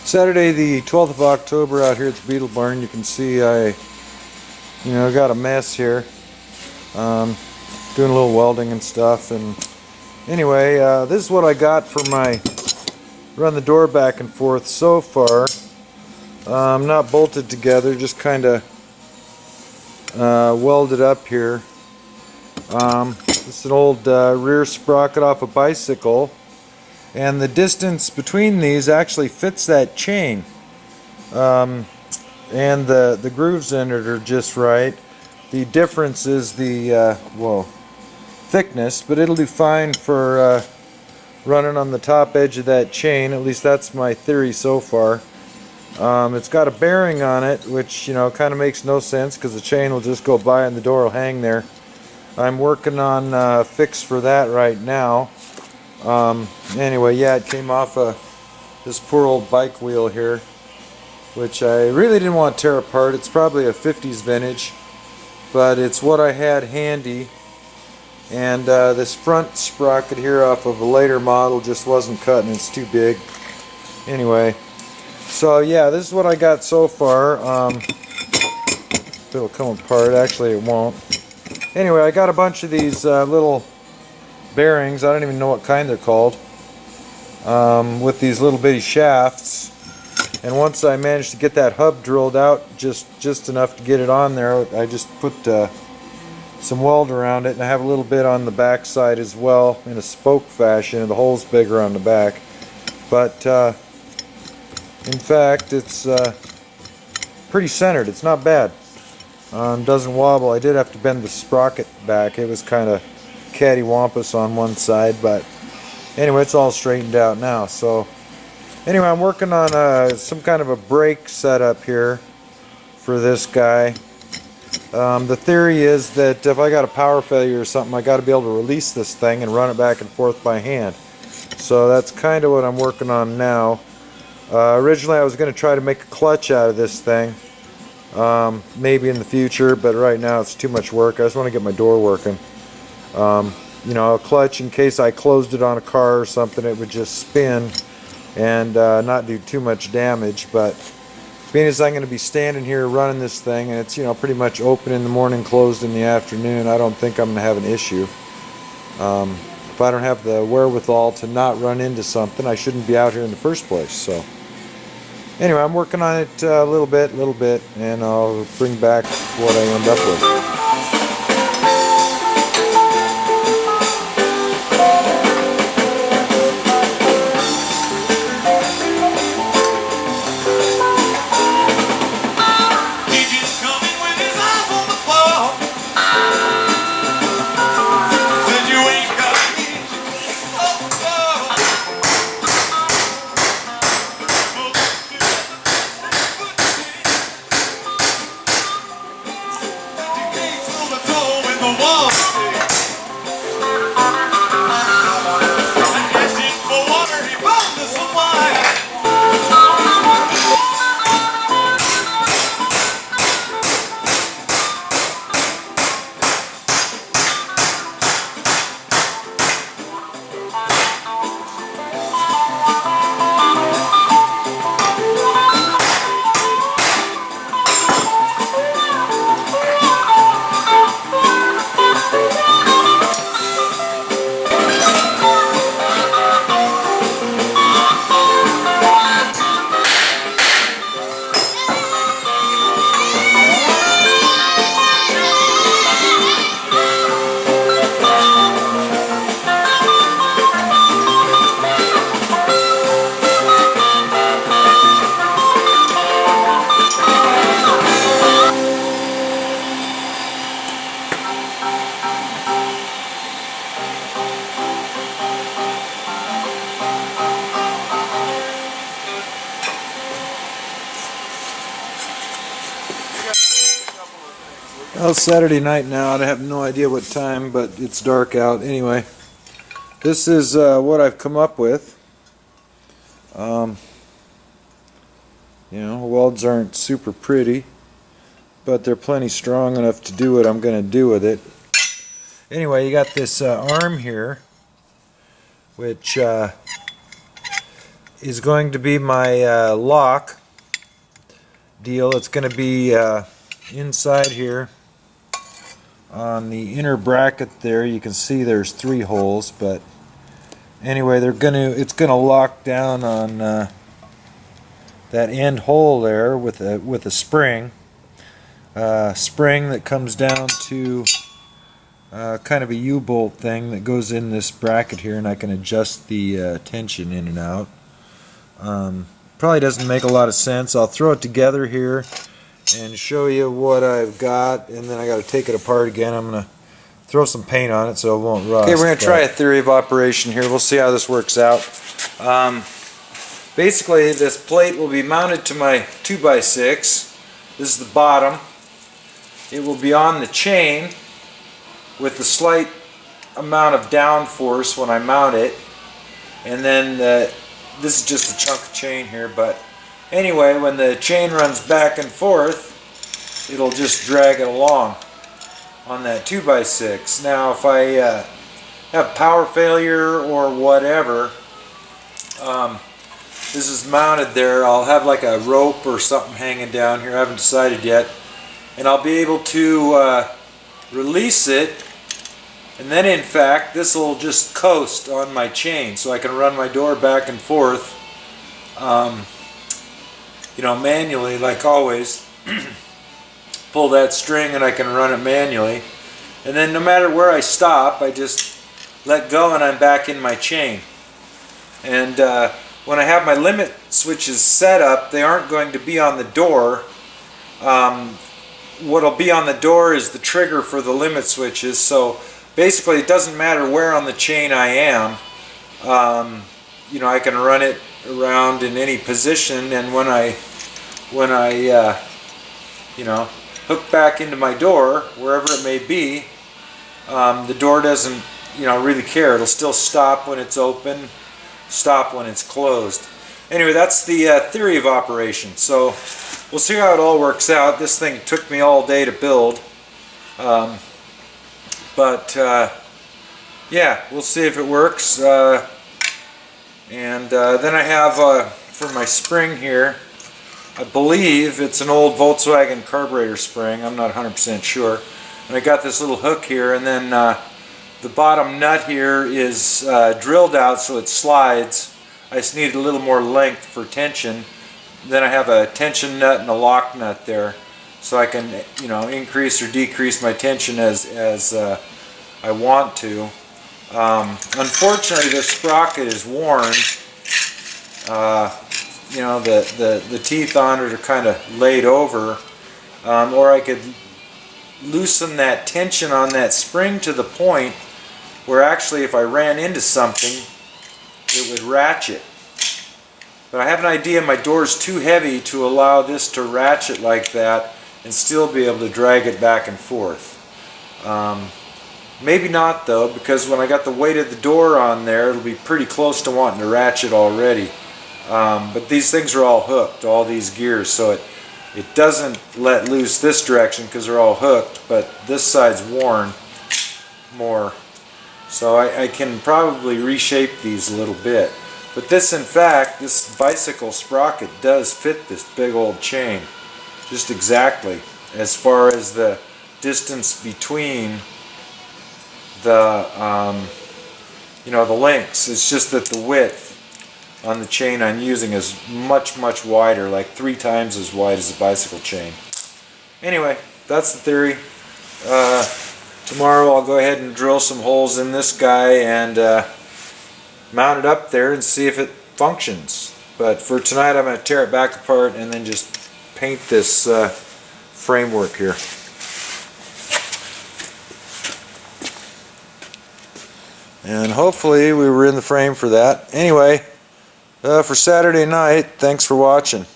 Saturday the 12th of October out here at the Beetle Barn. You can see I got a mess here. Doing a little welding and stuff, and anyway, this is what I got for my run the door back and forth so far. Not bolted together, just kind of welded up here. This is an old rear sprocket off a bicycle, and the distance between these actually fits that chain, and the grooves in it are just right. The difference is the thickness, but it'll do fine for running on the top edge of that chain. At least that's my theory so far. It's got a bearing on it, which kind of makes no sense because the chain will just go by and the door will hang there. I'm working on a fix for that right now. Anyway, yeah, it came off this poor old bike wheel here, which I really didn't want to tear apart. It's probably a 50s vintage, but it's what I had handy. And this front sprocket here off of a later model just wasn't cutting. It's too big. Anyway, so yeah, this is what I got so far. It'll come apart. Actually, it won't. Anyway, I got a bunch of these little bearings. I don't even know what kind they're called. With these little bitty shafts. And once I managed to get that hub drilled out just enough to get it on there, I just put some weld around it, and I have a little bit on the back side as well in a spoke fashion, and the hole's bigger on the back. But in fact, it's pretty centered. It's not bad. Doesn't wobble. I did have to bend the sprocket back. It was kind of cattywampus on one side, but anyway, it's all straightened out now. So anyway, I'm working on some kind of a brake setup here for this guy. The theory is that if I got a power failure or something, I got to be able to release this thing and run it back and forth by hand. So that's kind of what I'm working on now. Originally I was going to try to make a clutch out of this thing, maybe in the future, but right now it's too much work. I just want to get my door working. A clutch, in case I closed it on a car or something, it would just spin and not do too much damage. But being as I'm going to be standing here running this thing, and it's pretty much open in the morning, closed in the afternoon, I don't think I'm going to have an issue. If I don't have the wherewithal to not run into something, I shouldn't be out here in the first place. So anyway, I'm working on it a little bit, and I'll bring back what I end up with. Well, it's Saturday night now. I have no idea what time, but it's dark out. Anyway, this is what I've come up with. Welds aren't super pretty, but they're plenty strong enough to do what I'm going to do with it. Anyway, you got this arm here, which is going to be my lock deal. It's going to be inside here on the inner bracket there. You can see there's 3 holes, but anyway, it's gonna lock down on that end hole there with a spring that comes down to kind of a U-bolt thing that goes in this bracket here, and I can adjust the tension in and out. Probably doesn't make a lot of sense. I'll throw it together here and show you what I've got, and then I got to take it apart again. I'm going to throw some paint on it so it won't rust. Okay, we're going to try a theory of operation here. We'll see how this works out. Basically, this plate will be mounted to my 2x6. This is the bottom. It will be on the chain with a slight amount of downforce when I mount it, and then this is just a chunk of chain here, but anyway, when the chain runs back and forth, it'll just drag it along on that 2x6. Now if I have power failure or whatever, this is mounted there. I'll have like a rope or something hanging down here. I haven't decided yet, and I'll be able to release it, and then in fact this will just coast on my chain, so I can run my door back and forth you know, manually, like always. Pull that string and I can run it manually, and then no matter where I stop, I just let go and I'm back in my chain. And when I have my limit switches set up, they aren't going to be on the door. What'll be on the door is the trigger for the limit switches, so basically it doesn't matter where on the chain I am. You know, I can run it around in any position, and when I you know, hook back into my door, wherever it may be, the door doesn't, you know, really care. It'll still stop when it's open, stop when it's closed. Anyway, that's the theory of operation. So we'll see how it all works out. This thing took me all day to build, but yeah, we'll see if it works. And then I have for my spring here, I believe it's an old Volkswagen carburetor spring. I'm not 100% sure. And I got this little hook here, and then the bottom nut here is drilled out so it slides. I just need a little more length for tension. Then I have a tension nut and a lock nut there, so I can, you know, increase or decrease my tension as I want to. Unfortunately, this sprocket is worn. You know, the teeth on it are kind of laid over, or I could loosen that tension on that spring to the point where actually if I ran into something, it would ratchet. But I have an idea my door is too heavy to allow this to ratchet like that and still be able to drag it back and forth. Maybe not though, because when I got the weight of the door on there, it'll be pretty close to wanting to ratchet already. But these things are all hooked, all these gears, so it doesn't let loose this direction because they're all hooked, but this side's worn more. So I can probably reshape these a little bit. But this, in fact, this bicycle sprocket does fit this big old chain just exactly as far as the distance between the you know, the links. It's just that the width on the chain I'm using is much wider, like 3 times as wide as a bicycle chain. Anyway, that's the theory. Tomorrow I'll go ahead and drill some holes in this guy and mount it up there and see if it functions. But for tonight I'm going to tear it back apart and then just paint this framework here. And hopefully we were in the frame for that. Anyway, for Saturday night, thanks for watching.